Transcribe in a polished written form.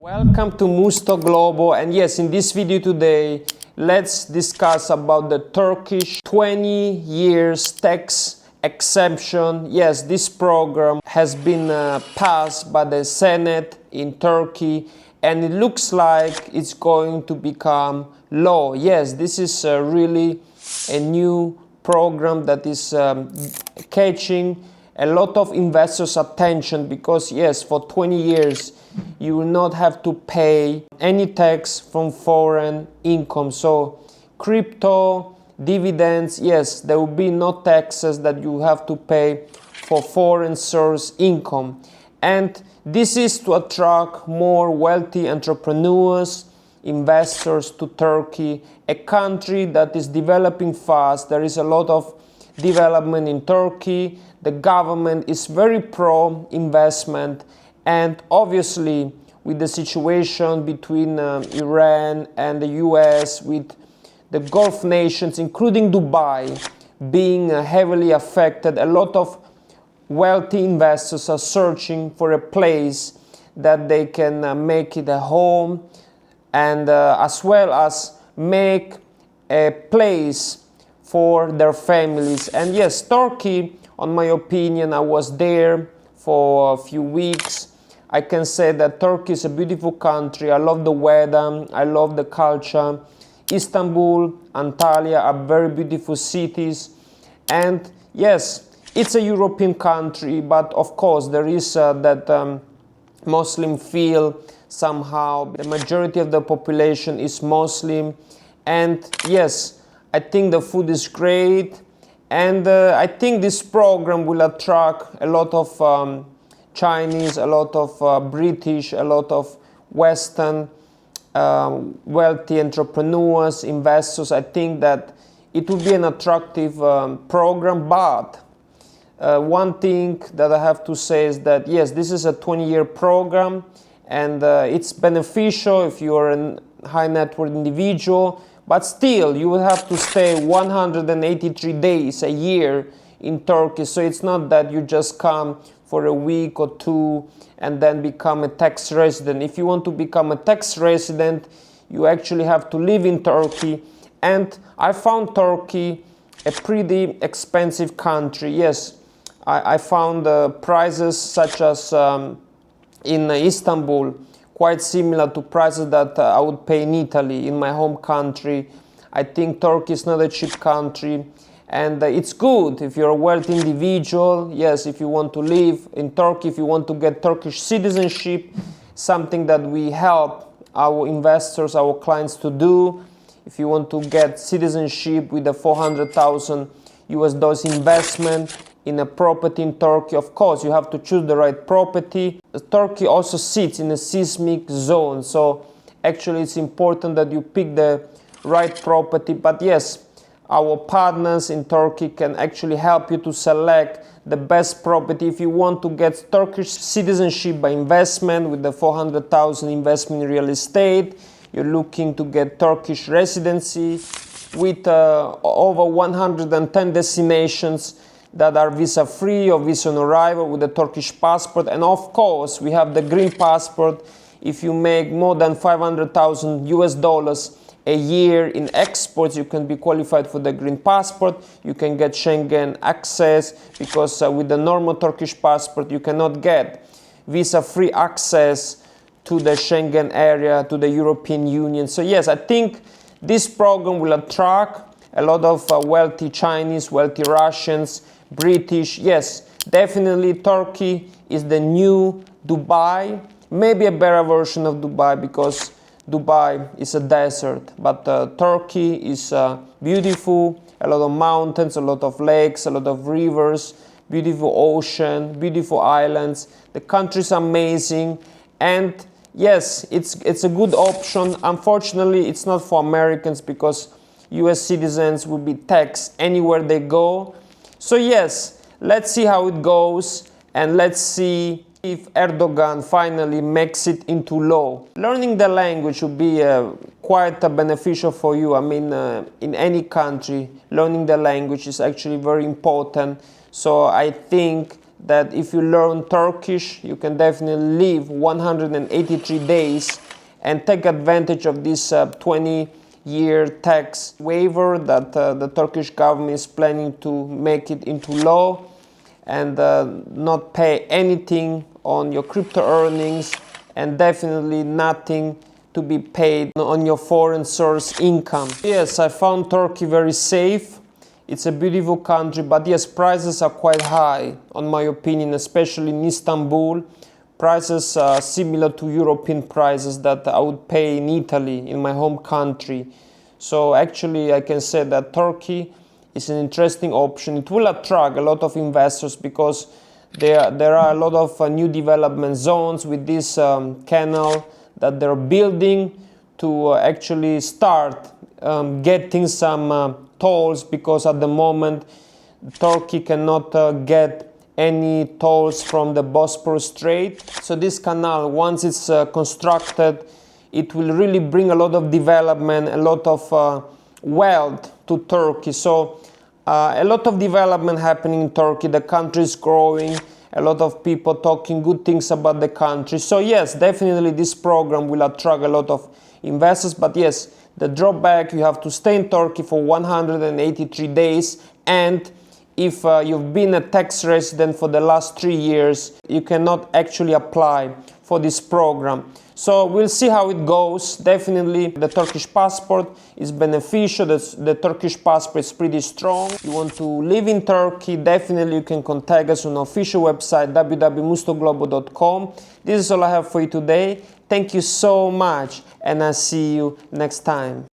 Welcome to Musto Globo, and yes, in this video today let's discuss about the Turkish 20 years tax exemption. Yes, this program has been passed by the Senate in Turkey and it looks like it's going to become law. Yes, this is really a new program that is catching a lot of investors' attention because yes, for 20 years you will not have to pay any tax from foreign income. So crypto, dividends, yes, there will be no taxes that you have to pay for foreign source income. And this is to attract more wealthy entrepreneurs, investors to Turkey, a country that is developing fast. There is a lot of development in Turkey. The government is very pro-investment, and obviously with the situation between Iran and the US, with the Gulf nations, including Dubai, being heavily affected, a lot of wealthy investors are searching for a place that they can make it a home and as well as make a place for their families. And yes, Turkey, on my opinion, I was there for a few weeks. I can say that Turkey is a beautiful country. I love the weather, I love the culture. Istanbul, Antalya are very beautiful cities. And yes, it's a European country, but of course there is that Muslim feel somehow. The majority of the population is Muslim. And yes, I think the food is great. And I think this program will attract a lot of Chinese, a lot of British, a lot of Western wealthy entrepreneurs, investors. I think that it will be an attractive program, but one thing that I have to say is that yes, this is a 20-year program and it's beneficial if you are a high net worth individual, but still you will have to stay 183 days a year in Turkey. So it's not that you just come for a week or two and then become a tax resident. If you want to become a tax resident, you actually have to live in Turkey. And I found Turkey a pretty expensive country. Yes, I found prices such as in Istanbul quite similar to prices that I would pay in Italy, in my home country. I think Turkey is not a cheap country. And it's good if you're a wealthy individual. Yes, if you want to live in Turkey, if you want to get Turkish citizenship, something that we help our investors, our clients to do. If you want to get citizenship with a 400,000 US dollars investment in a property in Turkey, of course, you have to choose the right property. Turkey also sits in a seismic zone, so actually it's important that you pick the right property. But yes, our partners in Turkey can actually help you to select the best property. If you want to get Turkish citizenship by investment with the 400,000 investment in real estate, you're looking to get Turkish residency with over 110 destinations that are visa-free or visa on arrival with a Turkish passport. And of course, we have the green passport. If you make more than 500,000 US dollars a year in exports, you can be qualified for the green passport. You can get Schengen access because with the normal Turkish passport you cannot get visa-free access to the Schengen area, to the European Union. So yes, I think this program will attract a lot of wealthy Chinese, wealthy Russians, British. Yes, definitely Turkey is the new Dubai, maybe a better version of Dubai because Dubai is a desert, but Turkey is beautiful, a lot of mountains, a lot of lakes, a lot of rivers, beautiful ocean, beautiful islands. The country is amazing, and yes, it's a good option. Unfortunately, it's not for Americans because US citizens will be taxed anywhere they go. So yes, let's see how it goes, and let's see if Erdogan finally makes it into law. Learning the language would be quite beneficial for you. I mean, in any country, learning the language is actually very important. So I think that if you learn Turkish, you can definitely live 183 days and take advantage of this 20-year tax waiver that the Turkish government is planning to make it into law, and not pay anything on your crypto earnings, and definitely nothing to be paid on your foreign source income. Yes, I found Turkey very safe. It's a beautiful country, but yes, prices are quite high, on my opinion, especially in Istanbul. Prices are similar to European prices that I would pay in Italy, in my home country. So actually, I can say that Turkey is an interesting option. It will attract a lot of investors because there are a lot of new development zones with this canal that they're building to actually start getting some tolls, because at the moment Turkey cannot get any tolls from the Bosphorus Strait. So this canal, once it's constructed, it will really bring a lot of development, a lot of wealth to Turkey. So a lot of development happening in Turkey. The country is growing. A lot of people talking good things about the country. So yes, definitely this program will attract a lot of investors. But yes, the drawback, you have to stay in Turkey for 183 days, and if you've been a tax resident for the last 3 years, you cannot actually apply for this program. So we'll see how it goes. Definitely the Turkish passport is beneficial. The Turkish passport is pretty strong. You want to live in Turkey, definitely you can contact us on our official website www.mustoglobo.com. This is all I have for you today. Thank you so much, and I'll see you next time.